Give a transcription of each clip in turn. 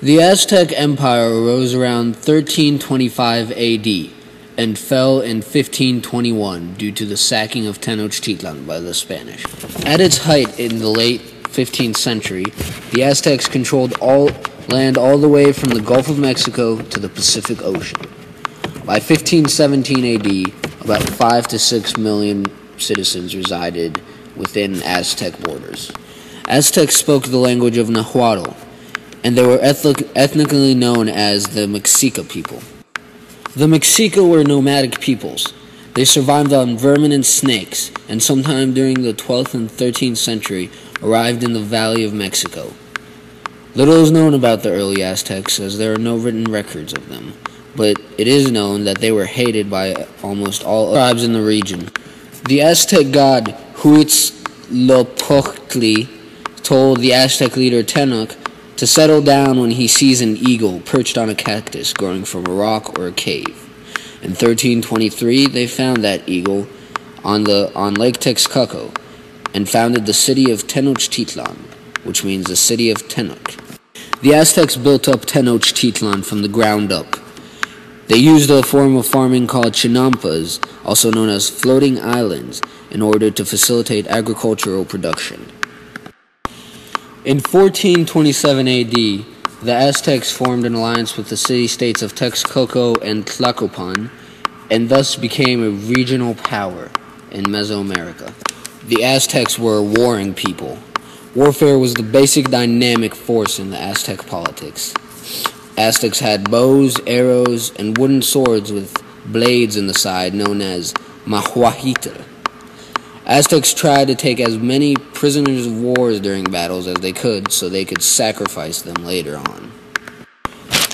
The Aztec Empire arose around 1325 AD and fell in 1521 due to the sacking of Tenochtitlan by the Spanish. At its height in the late 15th century, the Aztecs controlled land all the way from the Gulf of Mexico to the Pacific Ocean. By 1517 AD, about 5 to 6 million citizens resided within Aztec borders. Aztecs spoke the language of Nahuatl, and they were ethnically known as the Mexica people. The Mexica were nomadic peoples. They survived on vermin and snakes, and sometime during the 12th and 13th century arrived in the Valley of Mexico. Little is known about the early Aztecs, as there are no written records of them, but it is known that they were hated by almost all tribes in the region. The Aztec god Huitzilopochtli told the Aztec leader Tenoch to settle down when he sees an eagle perched on a cactus growing from a rock or a cave. In 1323, they found that eagle on Lake Texcoco and founded the city of Tenochtitlan, which means the city of Tenoch. The Aztecs built up Tenochtitlan from the ground up. They used a form of farming called chinampas, also known as floating islands, in order to facilitate agricultural production. In 1427 AD, the Aztecs formed an alliance with the city-states of Texcoco and Tlacopan, and thus became a regional power in Mesoamerica. The Aztecs were a warring people. Warfare was the basic dynamic force in the Aztec politics. Aztecs had bows, arrows, and wooden swords with blades in the side known as mahuajita. Aztecs tried to take as many prisoners of war during battles as they could so they could sacrifice them later on.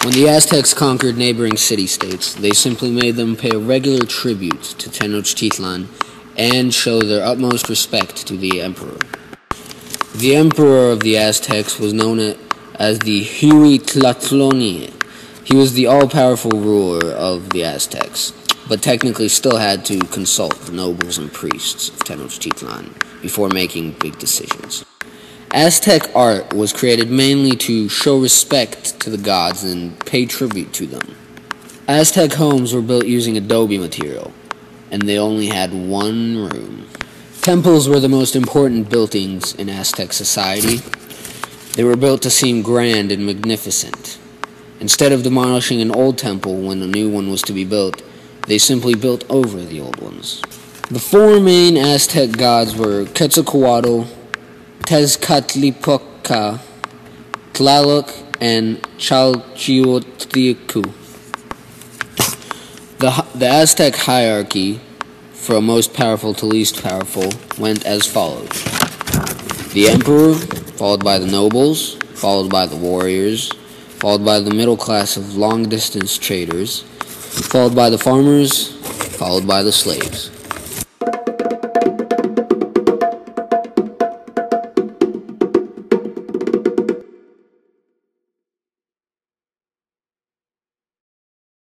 When the Aztecs conquered neighboring city-states, they simply made them pay a regular tribute to Tenochtitlan and show their utmost respect to the emperor. The emperor of the Aztecs was known as the Huitlatloni. He was the all-powerful ruler of the Aztecs, but technically still had to consult the nobles and priests of Tenochtitlan before making big decisions. Aztec art was created mainly to show respect to the gods and pay tribute to them. Aztec homes were built using adobe material, and they only had one room. Temples were the most important buildings in Aztec society. They were built to seem grand and magnificent. Instead of demolishing an old temple when a new one was to be built, they simply built over the old ones. The four main Aztec gods were Quetzalcoatl, Tezcatlipoca, Tlaloc, and Chalchiuhtlicue. The Aztec hierarchy, from most powerful to least powerful, went as follows. The emperor, followed by the nobles, followed by the warriors, followed by the middle class of long-distance traders, followed by the farmers, followed by the slaves.